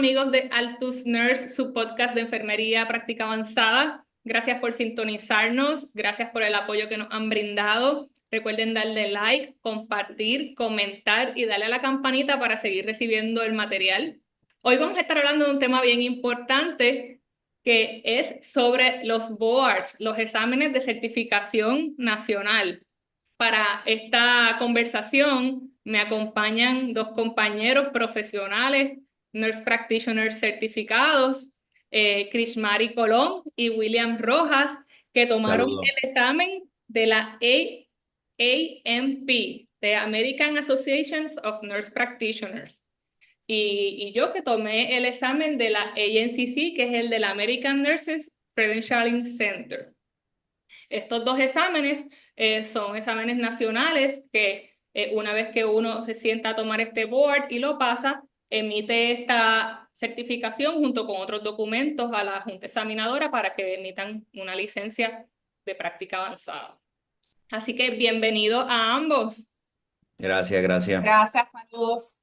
amigos de Altus Nurse, su podcast de enfermería práctica avanzada. Gracias por sintonizarnos, gracias por el apoyo que nos han brindado. Recuerden darle like, compartir, comentar y darle a la campanita para seguir recibiendo el material. Hoy vamos a estar hablando de un tema bien importante que es sobre los boards, los exámenes de certificación nacional. Para esta conversación me acompañan dos compañeros profesionales, nurse practitioners certificados, Krishmari Colón y William Rojas, que tomaron Saludos. el examen de la AAMP, de American Associations of Nurse Practitioners. Y yo que tomé el examen de la ANCC, que es el de la American Nurses Credentialing Center. Estos dos exámenes son exámenes nacionales que una vez que uno se sienta a tomar este board y lo pasa, emite esta certificación junto con otros documentos a la Junta Examinadora para que emitan una licencia de práctica avanzada. Así que bienvenido a ambos. Gracias, gracias. Gracias, saludos.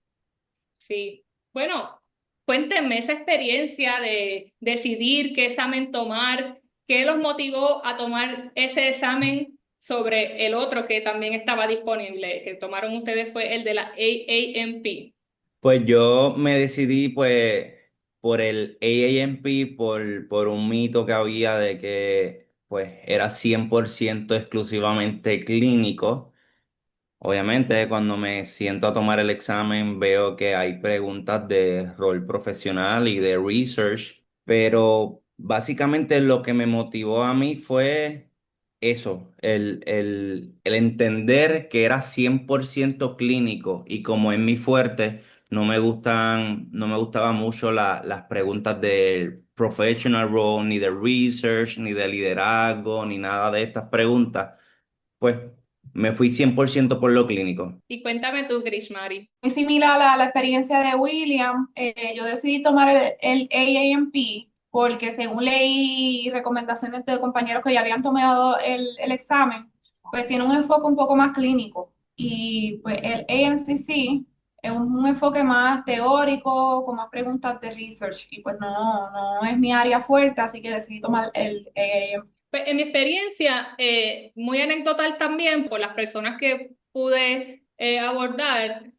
Sí. Bueno, cuéntenme esa experiencia de decidir qué examen tomar, qué los motivó a tomar ese examen sobre el otro que también estaba disponible, que tomaron ustedes fue el de la AAMP. Pues yo me decidí por el AAMP, por un mito que había de que pues era 100% exclusivamente clínico. Obviamente, cuando me siento a tomar el examen, veo que hay preguntas de rol profesional y de research, pero básicamente lo que me motivó a mí fue eso, el entender que era 100% clínico y como es mi fuerte, no me gustaban mucho las preguntas del professional role, ni de research, ni de liderazgo, ni nada de estas preguntas. Pues me fui 100% por lo clínico. Y cuéntame tú, Krishmari. Muy similar a la experiencia de William, yo decidí tomar el AAMP porque según leí recomendaciones de compañeros que ya habían tomado el examen, pues tiene un enfoque un poco más clínico. Y pues el ANCC es un enfoque más teórico, con más preguntas de research. Y pues no es mi área fuerte, así que decidí tomar el AAMP. Pues, en mi experiencia, muy anecdotal también, por las personas que pude abordar,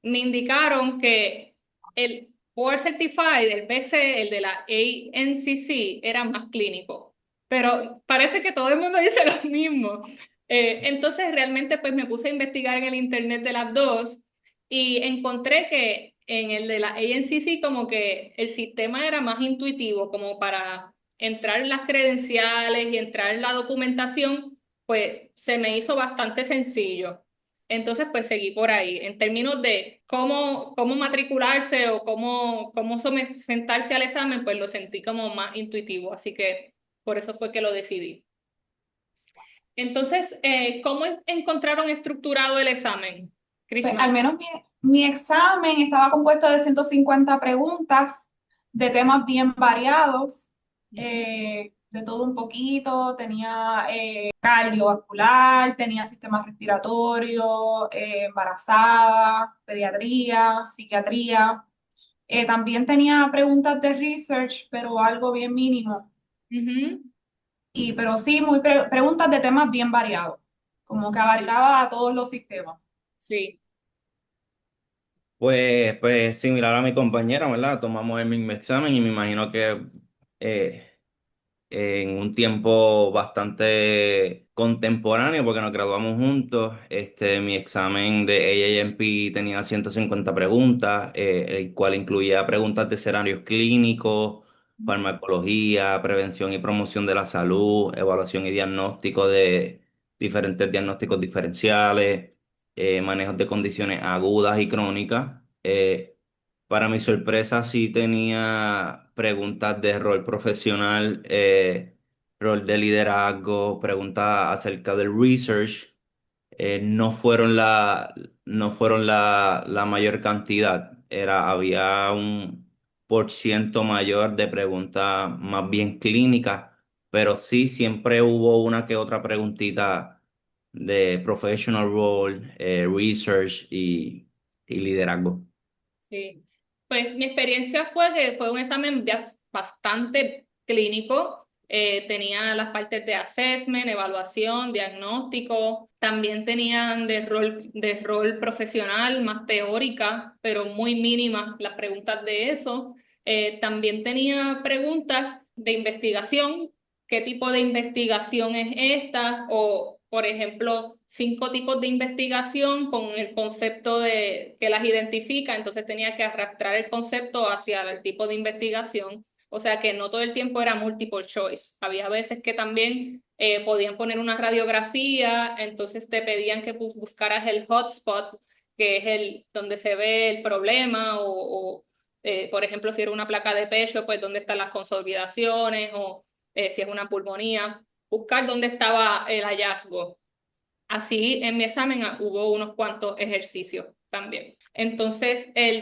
me indicaron que el Board Certified, el BC, el de la ANCC, era más clínico. Pero parece que todo el mundo dice lo mismo. Entonces, realmente, pues me puse a investigar en el internet de las dos y encontré que en el de la ANCC como que el sistema era más intuitivo, como para entrar en las credenciales y entrar en la documentación, pues se me hizo bastante sencillo. Entonces, pues seguí por ahí. En términos de cómo matricularse o cómo sentarse al examen, pues lo sentí como más intuitivo. Así que por eso fue que lo decidí. Entonces, ¿cómo encontraron estructurado el examen, Pues Krishma? al menos mi examen estaba compuesto de 150 preguntas de temas bien variados, de todo un poquito. Tenía cardiovascular, tenía sistema respiratorio, embarazada, pediatría, psiquiatría. También tenía preguntas de research, pero algo bien mínimo. Ujú. Pero sí, preguntas de temas bien variados, como que Sí, abarcaba a todos los sistemas. sí. Pues similar a mi compañera, ¿verdad? Tomamos el mismo examen y me imagino que eh, en un tiempo bastante contemporáneo, porque nos graduamos juntos. Mi examen de AAMP tenía 150 preguntas, el cual incluía preguntas de escenarios clínicos, farmacología, prevención y promoción de la salud, evaluación y diagnóstico de diferentes diagnósticos diferenciales, manejos de condiciones agudas y crónicas. Para mi sorpresa, sí tenía preguntas de rol profesional, rol de liderazgo, preguntas acerca del research. No fueron la mayor cantidad. Había un por ciento mayor de preguntas más bien clínicas, pero sí siempre hubo una que otra preguntita de professional role, research y liderazgo. Sí. Pues mi experiencia fue que fue un examen bastante clínico. Tenía las partes de assessment, evaluación, diagnóstico. También tenían de rol profesional, más teórica, pero muy mínimas las preguntas de eso. También tenía preguntas de investigación. ¿Qué tipo de investigación es esta? O, por ejemplo, 5 tipos de investigación con el concepto de que las identifica, entonces tenía que arrastrar el concepto hacia el tipo de investigación. O sea que no todo el tiempo era multiple choice. Había veces que también podían poner una radiografía, entonces te pedían que buscaras el hotspot, que es el donde se ve el problema, por ejemplo, si era una placa de pecho, pues dónde están las consolidaciones, o si es una pulmonía, buscar dónde estaba el hallazgo. Así en mi examen hubo unos cuantos ejercicios también. Entonces, el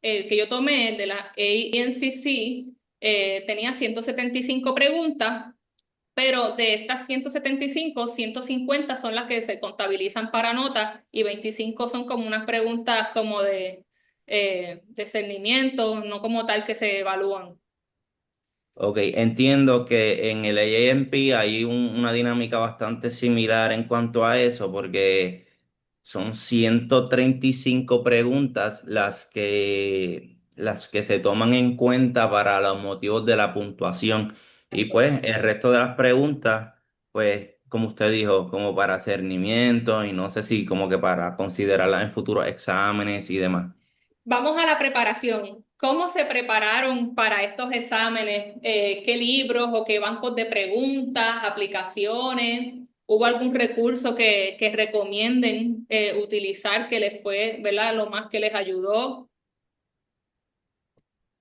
que yo tomé, el de la ANCC, tenía 175 preguntas, pero de estas 175, 150 son las que se contabilizan para nota y 25 son como unas preguntas como de discernimiento, no como tal que se evalúan. Ok, entiendo que en el AAMP hay una dinámica bastante similar en cuanto a eso, porque son 135 preguntas las que se toman en cuenta para los motivos de la puntuación. Y pues el resto de las preguntas, pues como usted dijo, como para cernimiento y no sé si como que para considerarlas en futuros exámenes y demás. Vamos a la preparación. ¿Cómo se prepararon para estos exámenes? ¿Qué libros o qué bancos de preguntas, aplicaciones? ¿Hubo algún recurso que recomienden utilizar que les fue, ¿verdad? Lo más que les ayudó.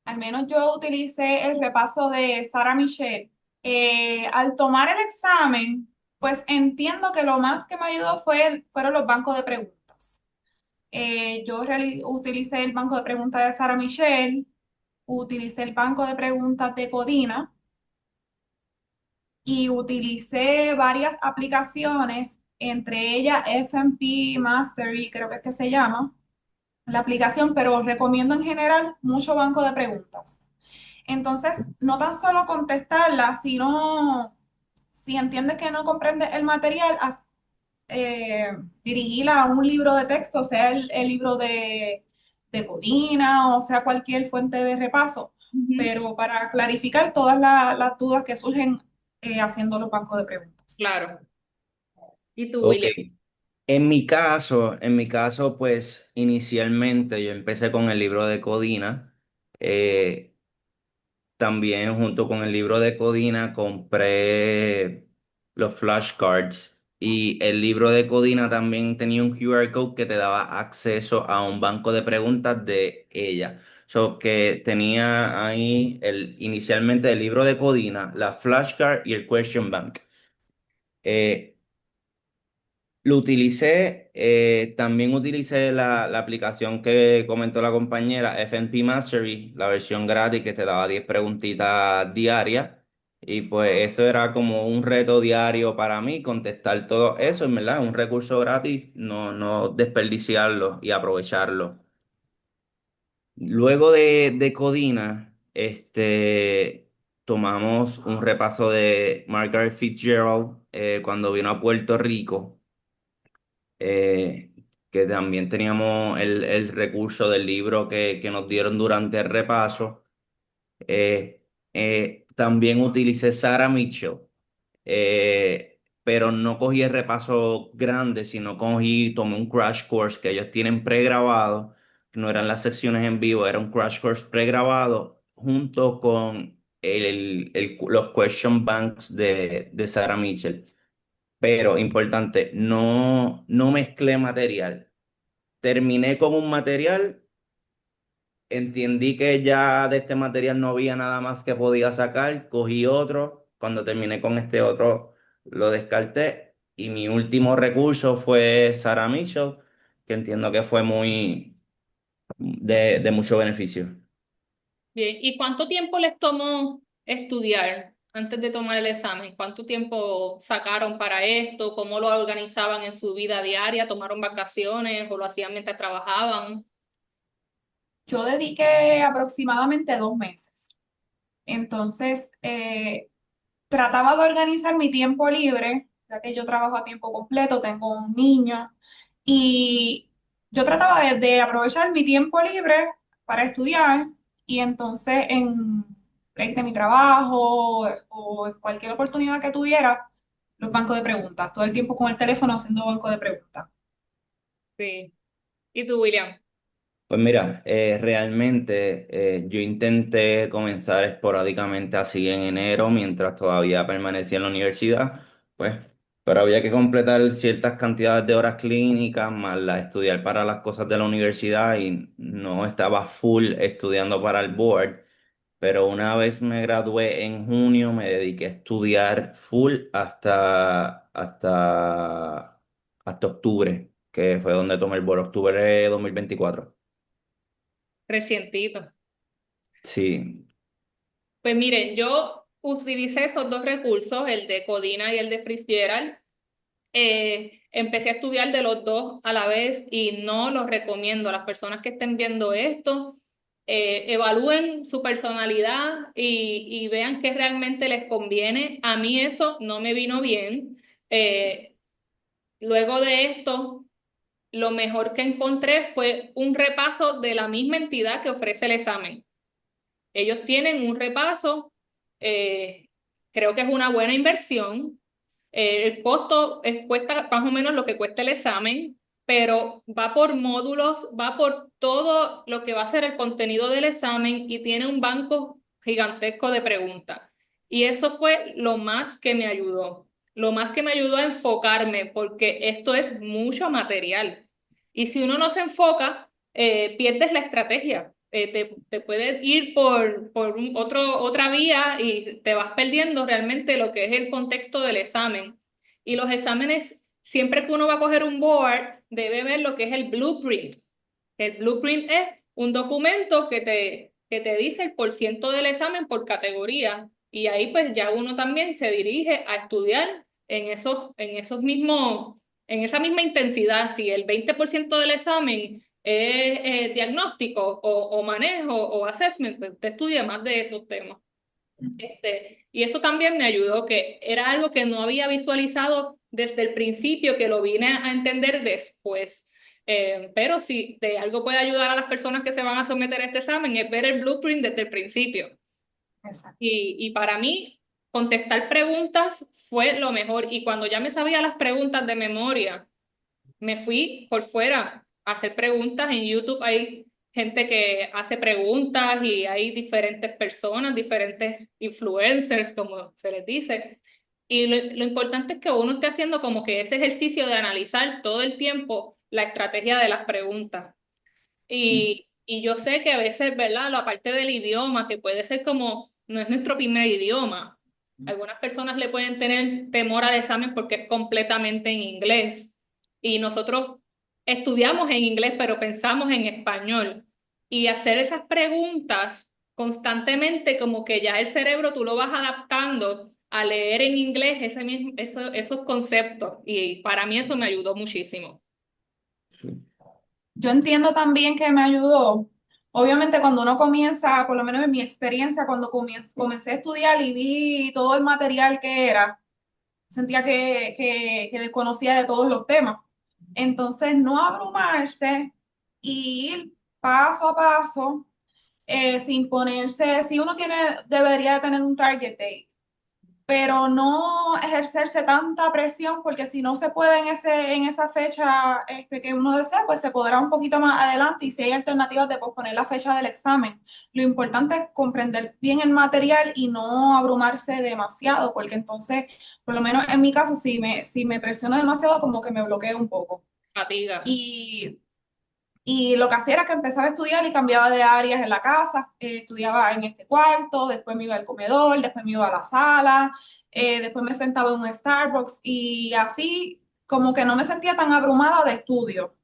Al menos yo utilicé el repaso de Sarah Michelle. Al tomar el examen, pues entiendo que lo más que me ayudó fueron los bancos de preguntas. Utilicé el banco de preguntas de Sarah Michelle, utilicé el banco de preguntas de Codina y utilicé varias aplicaciones, entre ellas FMP Mastery, creo que es que se llama la aplicación, pero recomiendo en general mucho banco de preguntas. Entonces, no tan solo contestarla, sino si entiendes que no comprende el material, dirigirla a un libro de texto, sea el libro de Codina o sea cualquier fuente de repaso, Ujú. pero para clarificar todas las dudas que surgen haciendo los bancos de preguntas. Claro. ¿Y tú, Ok, William? en mi caso, pues inicialmente yo empecé con el libro de Codina. eh, También junto con el libro de Codina compré los flashcards y el libro de Codina también tenía un QR code que te daba acceso a un banco de preguntas de ella. So que tenía ahí inicialmente el libro de Codina, la flashcard y el question bank. Eh, lo utilicé, también utilicé la aplicación que comentó la compañera, FNP Mastery, la versión gratis que te daba 10 preguntitas diarias. Y pues eso era como un reto diario para mí, contestar todo eso, en verdad, un recurso gratis, no desperdiciarlo y aprovecharlo. Luego de Codina, tomamos un repaso de Margaret Fitzgerald cuando vino a Puerto Rico, eh, que también teníamos el recurso del libro que nos dieron durante el repaso. También utilicé Sarah Mitchell, pero no cogí el repaso grande, sino tomé un crash course que ellos tienen pregrabado, no eran las secciones en vivo, era un crash course pregrabado junto con los question banks de Sarah Mitchell. Pero importante, no mezclé material. Terminé con un material, entendí que ya de este material no había nada más que podía sacar, cogí otro, cuando terminé con este otro lo descarté y mi último recurso fue Sarah Mitchell, que entiendo que fue muy de mucho beneficio. Bien. ¿Y cuánto tiempo les tomó estudiar antes de tomar el examen? ¿Cuánto tiempo sacaron para esto? ¿Cómo lo organizaban en su vida diaria? ¿Tomaron vacaciones o lo hacían mientras trabajaban? yo dediqué aproximadamente 2 meses. Entonces, trataba de organizar mi tiempo libre, ya que yo trabajo a tiempo completo, tengo un niño, y yo trataba de aprovechar mi tiempo libre para estudiar y entonces en break de mi trabajo o en cualquier oportunidad que tuviera, los bancos de preguntas, todo el tiempo con el teléfono haciendo banco de preguntas. Sí. ¿Y tú, William? Pues mira, realmente yo intenté comenzar esporádicamente así en enero mientras todavía permanecía en la universidad, pues, pero había que completar ciertas cantidades de horas clínicas más la estudiar para las cosas de la universidad y no estaba full estudiando para el board, pero una vez me gradué en junio me dediqué a estudiar full hasta octubre, que fue donde tomé el board, octubre de 2024. Recientito. Sí, Pues miren, yo utilicé esos dos recursos, el de Codina y el de Fitzgerald. Empecé a estudiar de los dos a la vez y no los recomiendo a las personas que estén viendo esto. Evalúen su personalidad y vean qué realmente les conviene. A mí eso no me vino bien. Eh, Luego de esto, lo mejor que encontré fue un repaso de la misma entidad que ofrece el examen. Ellos tienen un repaso, eh, creo que es una buena inversión. El costo cuesta más o menos lo que cuesta el examen, pero va por módulos, va por todo lo que va a ser el contenido del examen y tiene un banco gigantesco de preguntas. Y eso fue lo más que me ayudó, lo más que me ayudó a enfocarme, porque esto es mucho material. Y si uno no se enfoca, pierdes la estrategia. Te puedes ir por otra vía y te vas perdiendo realmente lo que es el contexto del examen. Y los exámenes, siempre que uno va a coger un board, debe ver lo que es el blueprint. El blueprint es un documento que te dice el porciento del examen por categoría. Y ahí pues ya uno también se dirige a estudiar en esos mismos, en esa misma intensidad. Si el 20% del examen es diagnóstico o manejo o assessment, pues usted estudia más de esos temas. Y eso también me ayudó, que era algo que no había visualizado desde el principio, que lo vine a entender después. Pero si de algo puede ayudar a las personas que se van a someter a este examen, es ver el blueprint desde el principio. Exacto. Y para mí, contestar preguntas fue lo mejor. Y cuando ya me sabía las preguntas de memoria, me fui por fuera a hacer preguntas. En YouTube hay gente que hace preguntas y hay diferentes personas, diferentes influencers, como se les dice. Y lo importante es que uno esté haciendo como que ese ejercicio de analizar todo el tiempo la estrategia de las preguntas. Y yo sé que a veces, ¿verdad? La parte del idioma, que puede ser como, no es nuestro primer idioma. Algunas personas le pueden tener temor al examen porque es completamente en inglés. Y nosotros estudiamos en inglés, pero pensamos en español. Y hacer esas preguntas constantemente, como que ya el cerebro tú lo vas adaptando a leer en inglés esos conceptos. Y para mí eso me ayudó muchísimo. Yo entiendo también que me ayudó. Obviamente cuando uno comienza, por lo menos en mi experiencia, cuando comencé a estudiar y vi todo el material que era, sentía que desconocía de todos los temas. Entonces, no abrumarse y ir paso a paso, sin ponerse, si uno tiene, debería de tener un target date, pero no ejercerse tanta presión porque si no se puede en esa fecha que uno desea, pues se podrá un poquito más adelante y si hay alternativas de posponer la fecha del examen. Lo importante es comprender bien el material y no abrumarse demasiado, porque entonces, por lo menos en mi caso, si me presiono demasiado, como que me bloqueo un poco. Fatiga. Y y lo que hacía era que empezaba a estudiar y cambiaba de áreas en la casa. Estudiaba en este cuarto, después me iba al comedor, después me iba a la sala, después me sentaba en un Starbucks y así como que no me sentía tan abrumada de estudio.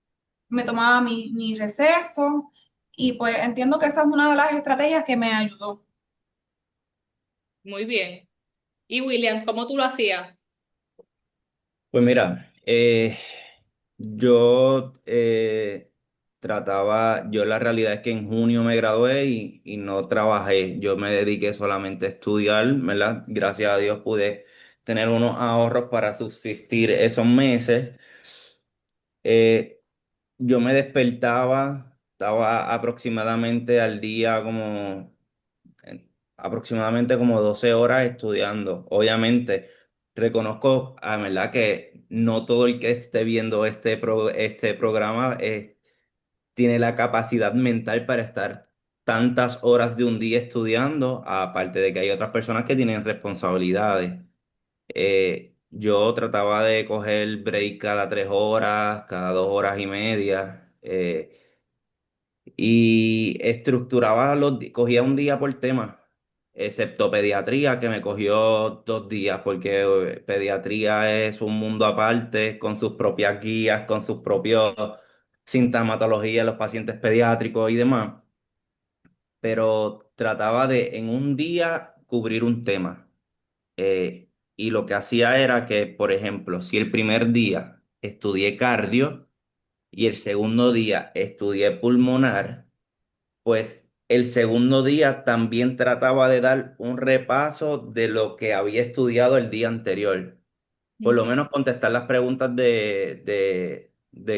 Me tomaba mi receso y pues entiendo que esa es una de las estrategias que me ayudó. Muy bien. Y William, ¿cómo tú lo hacías? pues mira, yo yo la realidad es que en junio me gradué y no trabajé, yo me dediqué solamente a estudiar, ¿verdad? Gracias a Dios pude tener unos ahorros para subsistir esos meses. Eh, yo me despertaba, estaba aproximadamente al día aproximadamente como 12 horas estudiando. Obviamente, reconozco, verdad, que no todo el que esté viendo este programa tiene la capacidad mental para estar tantas horas de un día estudiando, aparte de que hay otras personas que tienen responsabilidades. Yo trataba de coger break cada 3 horas, cada 2 horas y media. Y estructuraba cogía un día por tema, excepto pediatría, que me cogió 2 días, porque pediatría es un mundo aparte, con sus propias guías, con sus propios sintomatologías, los pacientes pediátricos y demás. Pero trataba de en un día cubrir un tema. Y lo que hacía era que, por ejemplo, si el primer día estudié cardio y el segundo día estudié pulmonar, pues el segundo día también trataba de dar un repaso de lo que había estudiado el día anterior. Por lo menos contestar las preguntas de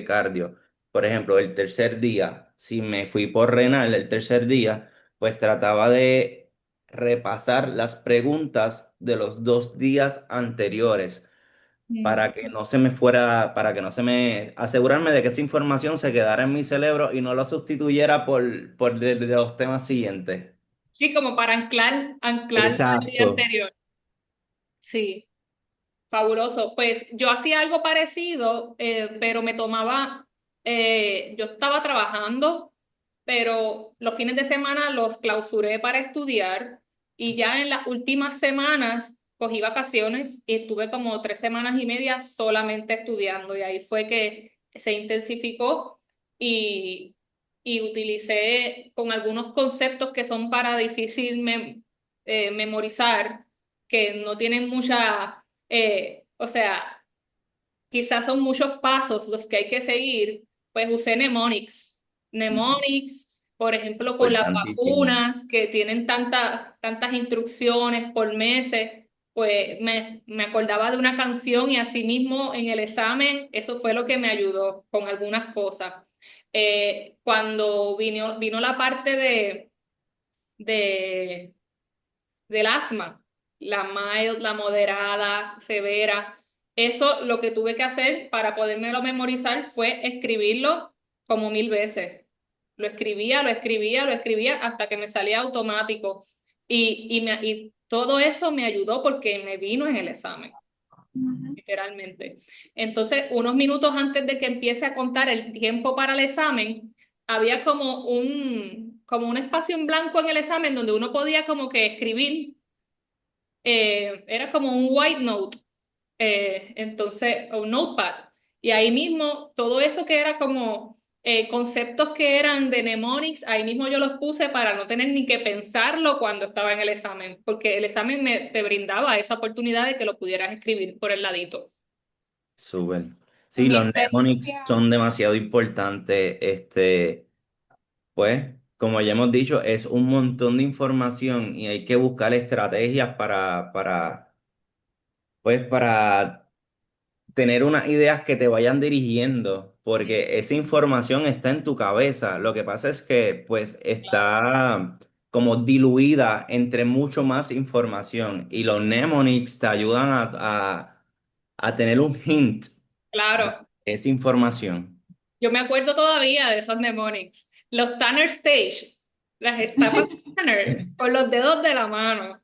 cardio. Por ejemplo, el tercer día, si me fui por renal el tercer día, pues trataba de repasar las preguntas de los 2 días anteriores para que no se me fuera, para que no se me, asegurarme de que esa información se quedara en mi cerebro y no lo sustituyera por de los temas siguientes. Sí, como para anclar al día Exacto. anterior. Sí, fabuloso. Pues yo hacía algo parecido, pero me tomaba, yo estaba trabajando, pero los fines de semana los clausuré para estudiar y ya en las últimas semanas cogí vacaciones y estuve como 3 semanas y media solamente estudiando y ahí fue que se intensificó y, y utilicé con algunos conceptos que son para difícil memorizar, que no tienen mucha, o sea, quizás son muchos pasos los que hay que seguir, pues usé Mnemonics. Mnemonics, por ejemplo, con las Importantísimo. vacunas que tienen tantas instrucciones por meses, pues me acordaba de una canción y así mismo en el examen, eso fue lo que me ayudó con algunas cosas. Cuando vino la parte de del asma, la mild, la moderada, severa. Eso lo que tuve que hacer para podérmelo memorizar fue escribirlo como 1000 veces. Lo escribía, lo escribía, lo escribía hasta que me salía automático. Y todo eso me ayudó porque me vino en el examen, Ujú. literalmente. Entonces, unos minutos antes de que empiece a contar el tiempo para el examen, había como un espacio en blanco en el examen donde uno podía como que escribir, era como un white note, entonces, o un notepad. Y ahí mismo, todo eso que era como conceptos que eran de mnemonics, ahí mismo yo los puse para no tener ni que pensarlo cuando estaba en el examen, porque el examen te brindaba esa oportunidad de que lo pudieras escribir por el ladito. Súper. En Sí, mi los mnemonics experiencia, son demasiado importantes. Pues, como ya hemos dicho, es un montón de información y hay que buscar estrategias para tener unas ideas que te vayan dirigiendo, porque esa información está en tu cabeza. Lo que pasa es que, pues, está como diluida entre mucho más información y los mnemonics te ayudan a tener un hint de Claro, esa información. yo me acuerdo todavía de esos mnemonics. Los Tanner Stage, las etapas Tanner, con los dedos de la mano.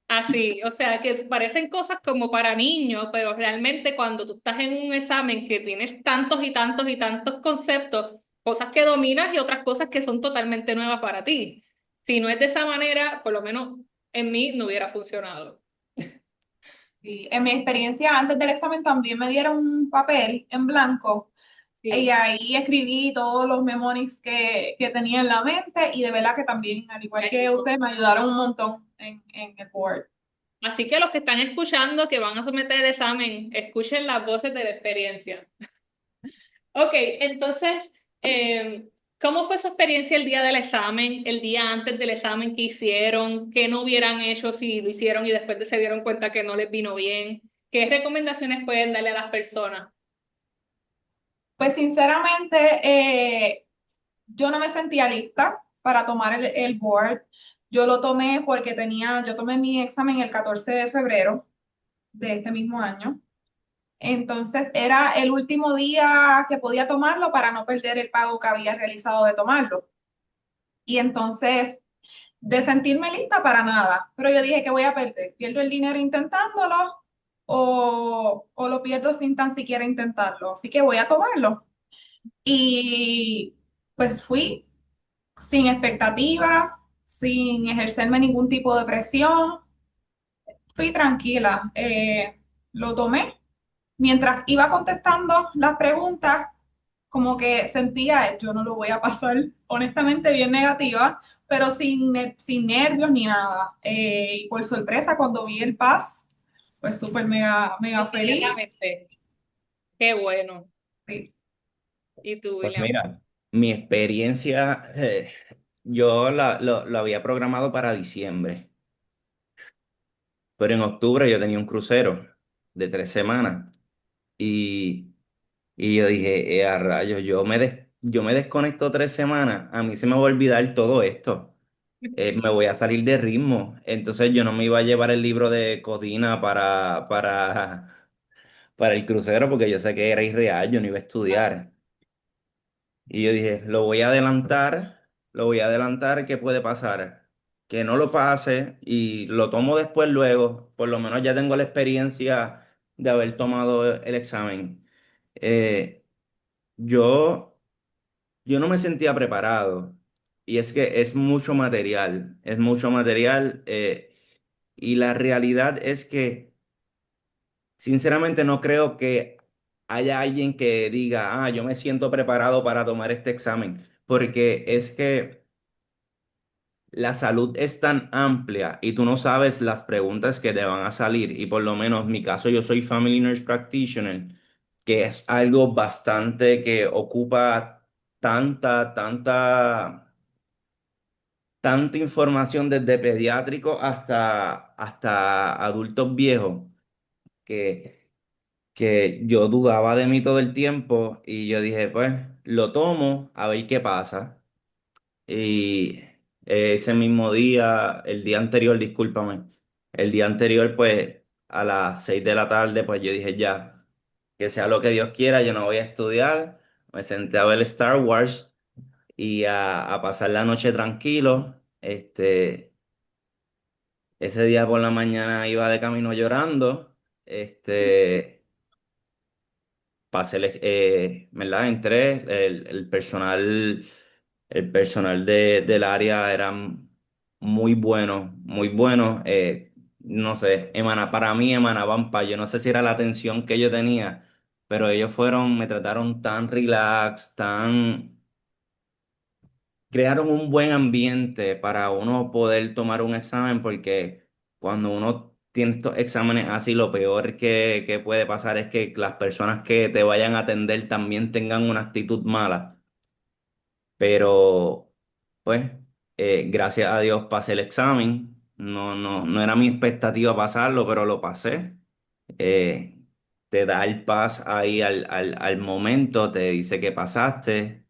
Así, o sea, que parecen cosas como para niños, pero realmente cuando tú estás en un examen que tienes tantos y tantos y tantos conceptos, cosas que dominas y otras cosas que son totalmente nuevas para ti. Si no es de esa manera, por lo menos en mí no hubiera funcionado. sí, en mi experiencia antes del examen también me dieron un papel en blanco y Sí. ahí escribí todos los mnemonics que tenía en la mente y de verdad que también, al igual que ustedes, me ayudaron un montón en el board. Así que los que están escuchando, que van a someter el examen, escuchen las voces de la experiencia. Ok, entonces, ¿Cómo fue su experiencia el día del examen, el día antes del examen que hicieron? ¿Qué no hubieran hecho si lo hicieron y después se dieron cuenta que no les vino bien? ¿Qué recomendaciones pueden darle a las personas? Pues sinceramente, yo no me sentía lista para tomar el board. Yo lo tomé porque yo tomé mi examen el 14 de febrero de este mismo año. Entonces era el último día que podía tomarlo para no perder el pago que había realizado de tomarlo. Y entonces, de sentirme lista para nada, pero yo dije que voy a perder. ¿Pierdo el dinero intentándolo o lo pierdo sin tan siquiera intentarlo? Así que voy a tomarlo. Y pues fui sin expectativa, sin ejercerme ningún tipo de presión. Fui tranquila, lo tomé. Mientras iba contestando las preguntas, como que sentía, yo no lo voy a pasar, honestamente bien negativa, pero sin nervios ni nada. Y por sorpresa, cuando vi el pass, pues súper mega feliz. Inmediatamente. Qué bueno. Sí. ¿Y tú, Pues William? mira, mi experiencia, yo lo había programado para diciembre, pero en octubre yo tenía un crucero de 3 semanas y, y yo dije, a rayos, yo me desconecto 3 semanas, a mí se me va a olvidar todo esto. Me voy a salir de ritmo. Entonces yo no me iba a llevar el libro de cocina para el crucero porque yo sé que era irreal, yo no iba a estudiar. Y yo dije, lo voy a adelantar, ¿qué puede pasar? Que no lo pase y lo tomo después luego, por lo menos ya tengo la experiencia de haber tomado el examen. Eh, yo, yo no me sentía preparado y es que es mucho material y la realidad es que sinceramente no creo que haya alguien que diga, yo me siento preparado para tomar este examen, porque es que la salud es tan amplia y tú no sabes las preguntas que te van a salir. Y por lo menos en mi caso, yo soy Family Nurse Practitioner, que es algo bastante que ocupa tanta información desde pediátrico hasta adultos viejos, que yo dudaba de mí todo el tiempo y yo dije, pues lo tomo a ver qué pasa. Y ese mismo día, el día anterior, discúlpame, el día anterior, pues a las 6 de la tarde, pues yo dije, ya, que sea lo que Dios quiera, yo no voy a estudiar. Me senté a ver Star Wars y a pasar la noche tranquilo. Ese día por la mañana iba de camino llorando. Este, pasé, ¿verdad? Entré, el personal del área era muy bueno, muy bueno. No sé, para mí emanaban paz. Yo no sé si era la atención que yo tenía, pero me trataron tan relax, crearon un buen ambiente para uno poder tomar un examen, porque cuando uno tiene estos exámenes así, lo peor que puede pasar es que las personas que te vayan a atender también tengan una actitud mala. Pero, pues, gracias a Dios pasé el examen. No era mi expectativa pasarlo, pero lo pasé. Eh, Te da el pas ahí al momento, te dice que pasaste.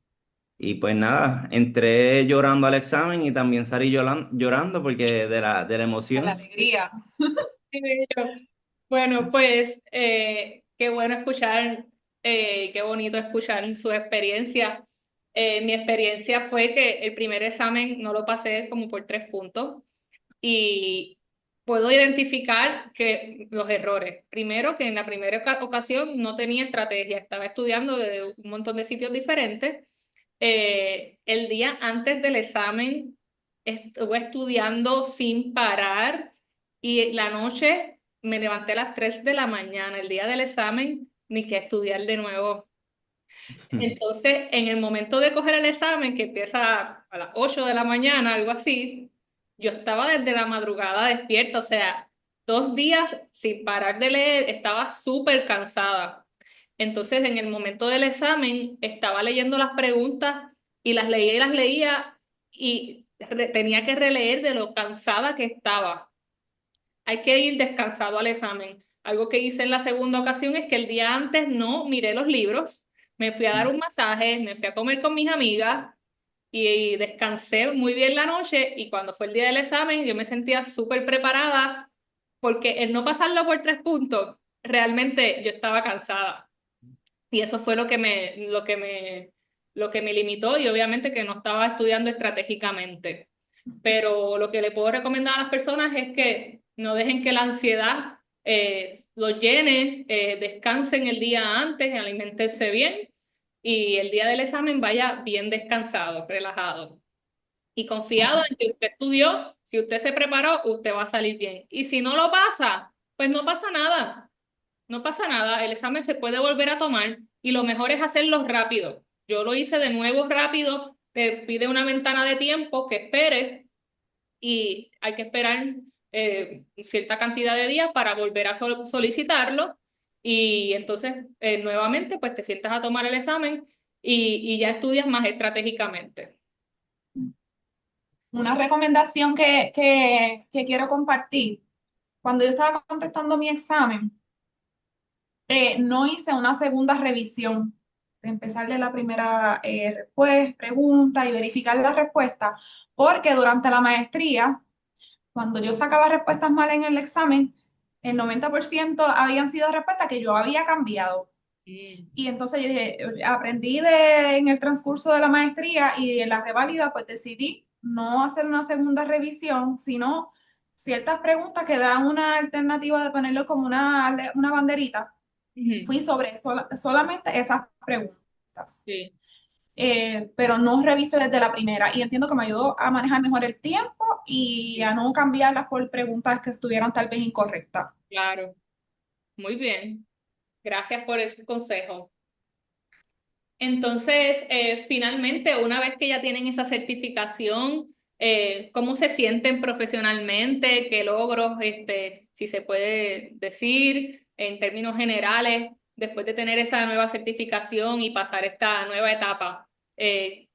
Y pues nada, entré llorando al examen y también salí llorando porque de la De la emoción. alegría. Qué bello. Bueno, pues qué bueno escuchar, qué bonito escuchar su experiencia. Mi experiencia fue que el primer examen no lo pasé como por 3 puntos y puedo identificar que los errores. Primero, que en la primera ocasión no tenía estrategia, estaba estudiando de un montón de sitios diferentes. El día antes del examen estuve estudiando sin parar y la noche me levanté a las 3 de la mañana, el día del examen, ni que estudiar de nuevo. Entonces, en el momento de coger el examen, que empieza a las 8 de la mañana, algo así, yo estaba desde la madrugada despierta, o sea, 2 días sin parar de leer, estaba súper cansada. Entonces, en el momento del examen, estaba leyendo las preguntas y las leía y tenía que releer de lo cansada que estaba. Hay que ir descansado al examen. Algo que hice en la segunda ocasión es que el día antes no miré los libros, me fui a dar un masaje, me fui a comer con mis amigas y descansé muy bien la noche y cuando fue el día del examen yo me sentía súper preparada porque el no pasarlo por 3 puntos, realmente yo estaba cansada. Y eso fue lo que me limitó y obviamente que no estaba estudiando estratégicamente. Pero lo que le puedo recomendar a las personas es que no dejen que la ansiedad los llene, descansen el día antes, alimentense bien y el día del examen vaya bien descansado, relajado y confiado en que usted estudió. Si usted se preparó, usted va a salir bien. Y si no lo pasa, pues no pasa nada. No pasa nada, el examen se puede volver a tomar y lo mejor es hacerlo rápido. Yo lo hice de nuevo rápido, te pide una ventana de tiempo que espere y hay que esperar cierta cantidad de días para volver a solicitarlo y entonces nuevamente pues te sientas a tomar el examen y ya estudias más estratégicamente. Una recomendación que quiero compartir. Cuando yo estaba contestando mi examen, no hice una segunda revisión de empezarle la primera pregunta y verificar la respuesta, porque durante la maestría, cuando yo sacaba respuestas mal en el examen, el 90% habían sido respuestas que yo había cambiado. Mm. Y entonces yo dije, aprendí en el transcurso de la maestría y en la reválida, pues decidí no hacer una segunda revisión, sino ciertas preguntas que dan una alternativa de ponerlo como una banderita. Ujú. Fui sobre solamente esas preguntas, Sí, pero no revisé desde la primera y entiendo que me ayudó a manejar mejor el tiempo y a sí, no cambiarlas por preguntas que estuvieran tal vez incorrectas. claro. Muy bien. Gracias por ese consejo. Entonces, finalmente, una vez que ya tienen esa certificación, ¿cómo se sienten profesionalmente? ¿Qué logros, si se puede decir en términos generales, después de tener esa nueva certificación y pasar esta nueva etapa?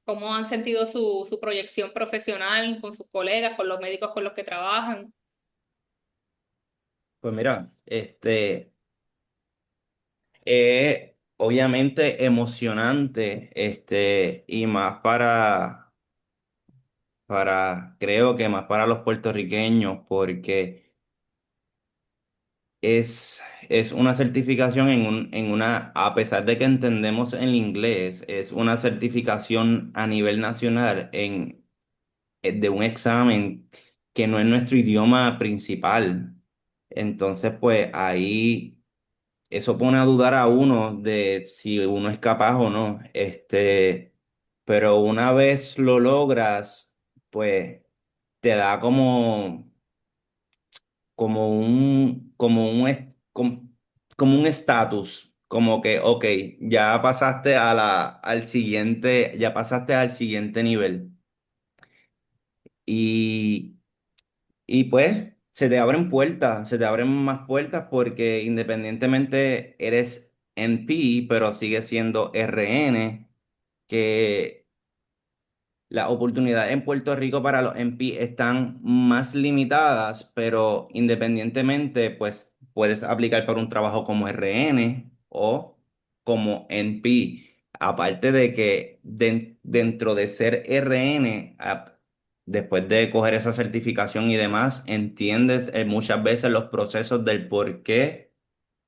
¿Cómo han sentido su proyección profesional con sus colegas, con los médicos con los que trabajan? Pues mira, obviamente emocionante, y más creo que más para los puertorriqueños, porque es una certificación a pesar de que entendemos el inglés, es una certificación a nivel nacional de un examen que no es nuestro idioma principal. Entonces, pues ahí eso pone a dudar a uno de si uno es capaz o no. Pero una vez lo logras, pues te da como un estatus, como que, ok, ya pasaste al siguiente nivel. Y, y pues se te abren más puertas porque independientemente eres NP, pero sigues siendo RN, que las oportunidades en Puerto Rico para los MP están más limitadas, pero independientemente, pues puedes aplicar para un trabajo como RN o como NP. Aparte de que dentro de ser RN, después de coger esa certificación y demás, entiendes muchas veces los procesos del por qué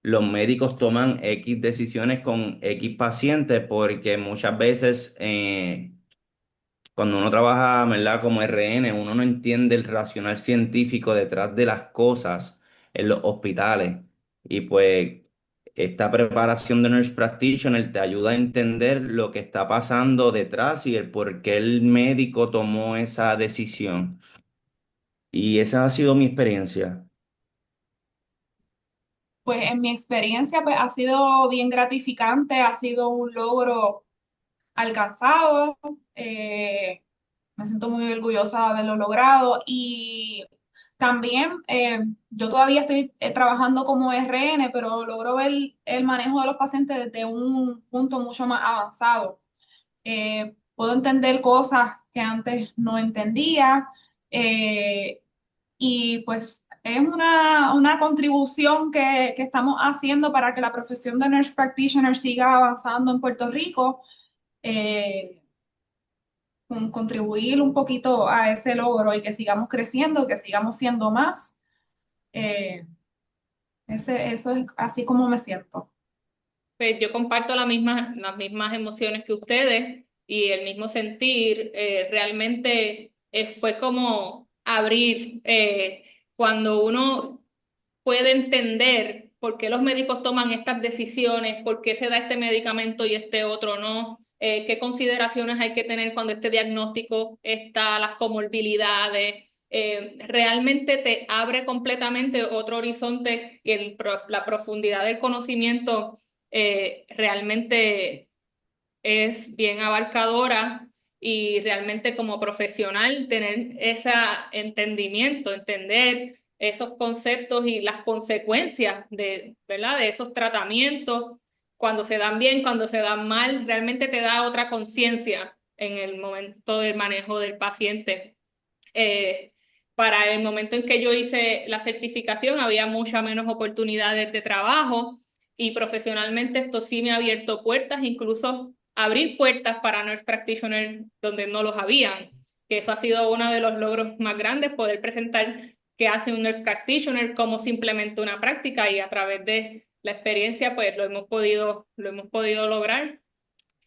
los médicos toman X decisiones con X pacientes, porque muchas veces cuando uno trabaja, ¿verdad? Como RN, uno no entiende el racional científico detrás de las cosas en los hospitales. Y pues esta preparación de Nurse Practitioner te ayuda a entender lo que está pasando detrás y el por qué el médico tomó esa decisión. Y esa ha sido mi experiencia. Pues en mi experiencia, pues ha sido bien gratificante, ha sido un logro alcanzado. Me siento muy orgullosa de haberlo logrado y También yo todavía estoy trabajando como RN, pero logro ver el manejo de los pacientes desde un punto mucho más avanzado. Puedo entender cosas que antes no entendía, eh, y pues es una contribución que estamos haciendo para que la profesión de nurse practitioner siga avanzando en Puerto Rico, eh, contribuir un poquito a ese logro y que sigamos creciendo, que sigamos siendo más. Eh, eso es así como me siento. Pues yo comparto las mismas emociones que ustedes y el mismo sentir. Realmente fue como abrir cuando uno puede entender por qué los médicos toman estas decisiones, por qué se da este medicamento y este otro no, qué consideraciones hay que tener cuando este diagnóstico está, las comorbilidades. Realmente te abre completamente otro horizonte y la profundidad del conocimiento realmente es bien abarcadora y realmente como profesional tener ese entendimiento, entender esos conceptos y las consecuencias de, ¿verdad? De esos tratamientos, cuando se dan bien, cuando se dan mal, realmente te da otra conciencia en el momento del manejo del paciente. Eh, para el momento en que yo hice la certificación había muchas menos oportunidades de trabajo y profesionalmente esto sí me ha abierto puertas, incluso abrir puertas para nurse practitioner donde no los habían, que eso ha sido uno de los logros más grandes, poder presentar qué hace un nurse practitioner como simplemente una práctica y a través de la experiencia pues lo hemos podido lograr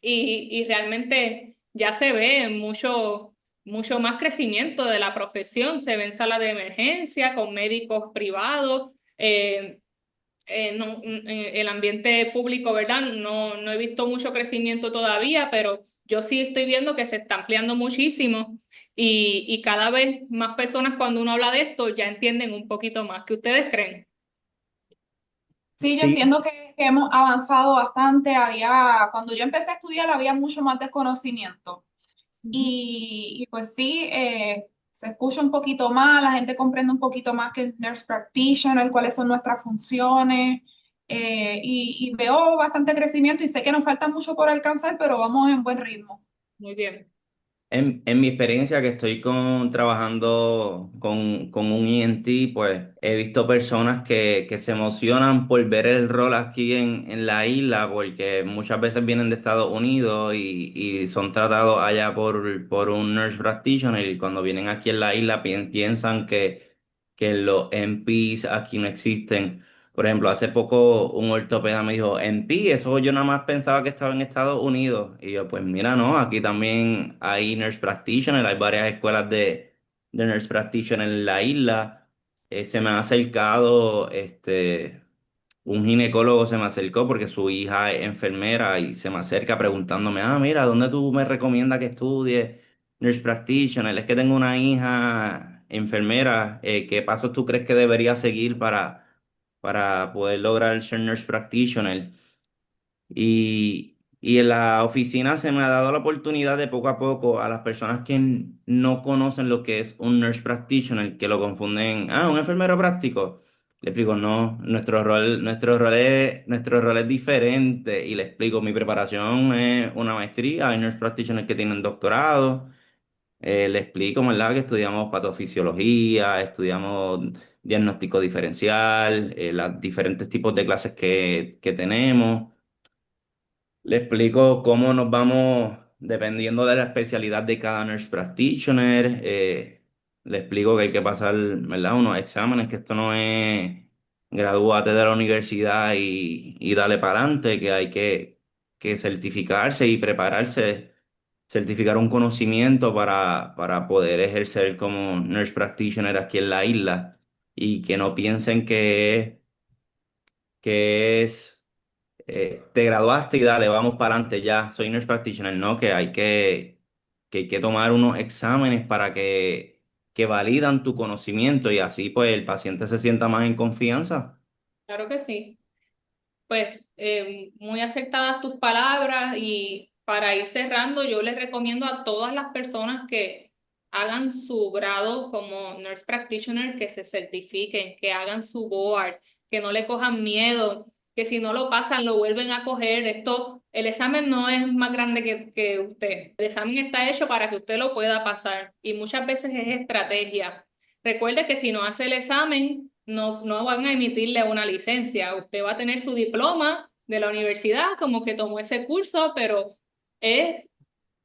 y realmente ya se ve mucho más crecimiento de la profesión, se ve en salas de emergencia con médicos privados, en el ambiente público, ¿verdad? No he visto mucho crecimiento todavía, pero yo sí estoy viendo que se está ampliando muchísimo y cada vez más personas cuando uno habla de esto ya entienden un poquito más. ¿Qué ustedes creen? Sí, yo Sí, entiendo que hemos avanzado bastante. Cuando yo empecé a estudiar había mucho más desconocimiento. Pues sí, se escucha un poquito más, la gente comprende un poquito más que el nurse practitioner, cuáles son nuestras funciones, y veo bastante crecimiento y sé que nos falta mucho por alcanzar, pero vamos en buen ritmo. Muy bien. en mi experiencia que estoy trabajando con un ENT, pues he visto personas que se emocionan por ver el rol aquí en la isla, porque muchas veces vienen de Estados Unidos y son tratados allá por un nurse practitioner y cuando vienen aquí en la isla piensan que los NPs aquí no existen. Por ejemplo, hace poco un ortopeda me dijo, NP, eso yo nada más pensaba que estaba en Estados Unidos. Y yo, pues mira, no, aquí también hay nurse practitioner, hay varias escuelas de nurse practitioner en la isla. Se me ha acercado, un ginecólogo se me acercó porque su hija es enfermera y se me acerca preguntándome, mira, ¿dónde tú me recomiendas que estudie nurse practitioner? Es que tengo una hija enfermera, ¿qué pasos tú crees que debería seguir para poder lograr ser nurse practitioner? Y en la oficina se me ha dado la oportunidad de poco a poco a las personas que no conocen lo que es un nurse practitioner, que lo confunden, un enfermero práctico. Le explico, no, nuestro rol es diferente y le explico, mi preparación es una maestría, hay nurse practitioners que tienen doctorado. Le explico, ¿verdad? Que estudiamos patofisiología, estudiamos diagnóstico diferencial, los diferentes tipos de clases que tenemos. Le explico cómo nos vamos, dependiendo de la especialidad de cada nurse practitioner. Le explico que hay que pasar, ¿verdad? Unos exámenes, que esto no es gradúate de la universidad y dale para adelante, que hay que certificarse y prepararse, certificar un conocimiento para poder ejercer como nurse practitioner aquí en la isla y que no piensen que es te graduaste y dale, vamos para adelante ya, soy nurse practitioner, no, que hay que tomar unos exámenes para que validan tu conocimiento y así pues el paciente se sienta más en confianza. Claro que sí. Pues muy acertadas tus palabras y para ir cerrando, yo les recomiendo a todas las personas que hagan su grado como Nurse Practitioner, que se certifiquen, que hagan su board, que no le cojan miedo, que si no lo pasan lo vuelven a coger. El examen no es más grande que usted. El examen está hecho para que usted lo pueda pasar y muchas veces es estrategia. Recuerde que si no hace el examen, no van a emitirle una licencia. Usted va a tener su diploma de la universidad, como que tomó ese curso, pero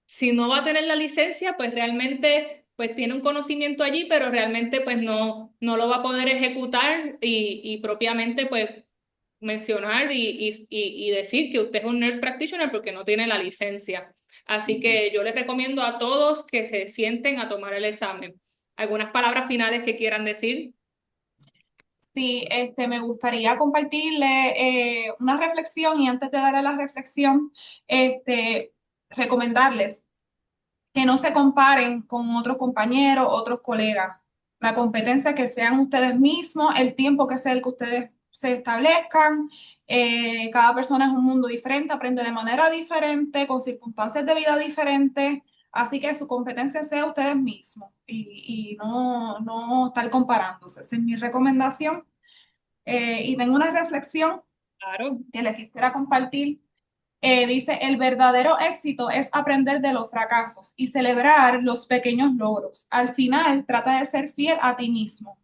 si no va a tener la licencia, pues realmente pues tiene un conocimiento allí, pero realmente pues no lo va a poder ejecutar y propiamente pues mencionar y decir que usted es un nurse practitioner porque no tiene la licencia. Así que yo les recomiendo a todos que se sienten a tomar el examen. ¿Algunas palabras finales que quieran decir? Sí, me gustaría compartirle una reflexión y antes de darle la reflexión, recomendarles que no se comparen con otros compañeros, otros colegas. La competencia que sean ustedes mismos, el tiempo que sea el que ustedes se establezcan. Cada persona es un mundo diferente, aprende de manera diferente, con circunstancias de vida diferentes. Así que su competencia sea ustedes mismos y no estar comparándose. Esa es mi recomendación. Y tengo una reflexión Claro. que les quisiera compartir. Dice, el verdadero éxito es aprender de los fracasos y celebrar los pequeños logros. Al final, trata de ser fiel a ti mismo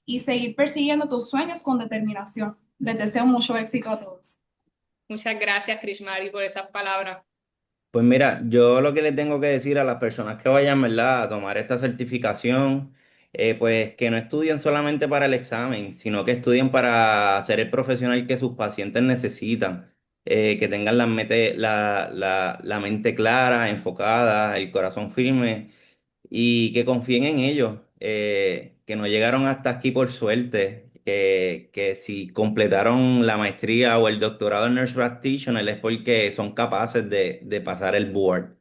y seguir persiguiendo tus sueños con determinación. Les deseo mucho éxito a todos. Muchas gracias, Krishmari, por esas palabras. Pues mira, yo lo que le tengo que decir a las personas que vayan, ¿verdad?, a tomar esta certificación, pues que no estudien solamente para el examen, sino que estudien para ser el profesional que sus pacientes necesitan, que tengan la mente clara, enfocada, el corazón firme y que confíen en ellos, que no llegaron hasta aquí por suerte, que si completaron la maestría o el doctorado en Nurse Practitioner es porque son capaces de pasar el board.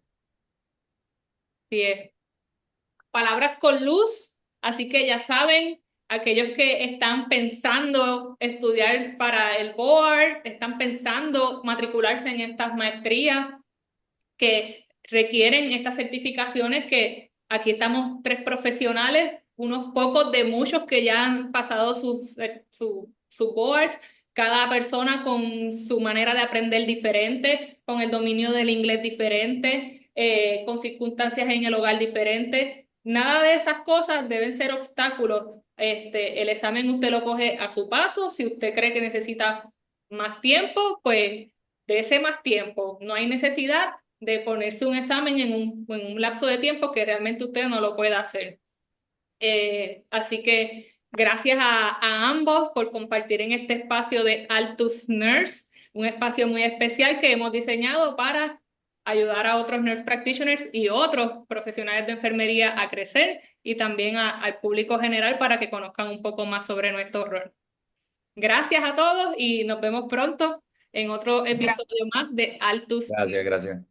Sí, palabras con luz, así que ya saben, aquellos que están pensando estudiar para el board, están pensando matricularse en estas maestrías que requieren estas certificaciones, que aquí estamos tres profesionales, unos pocos de muchos que ya han pasado sus boards, cada persona con su manera de aprender diferente, con el dominio del inglés diferente, con circunstancias en el hogar diferentes. Nada de esas cosas deben ser obstáculos. El examen usted lo coge a su paso. Si usted cree que necesita más tiempo, pues dése más tiempo. No hay necesidad de ponerse un examen en un lapso de tiempo que realmente usted no lo pueda hacer. Así que gracias a ambos por compartir en este espacio de Altus Nurse, un espacio muy especial que hemos diseñado para ayudar a otros nurse practitioners y otros profesionales de enfermería a crecer y también al público general para que conozcan un poco más sobre nuestro rol. Gracias a todos y nos vemos pronto en otro Gra- episodio más de Altus. Gracias, gracias. gracias.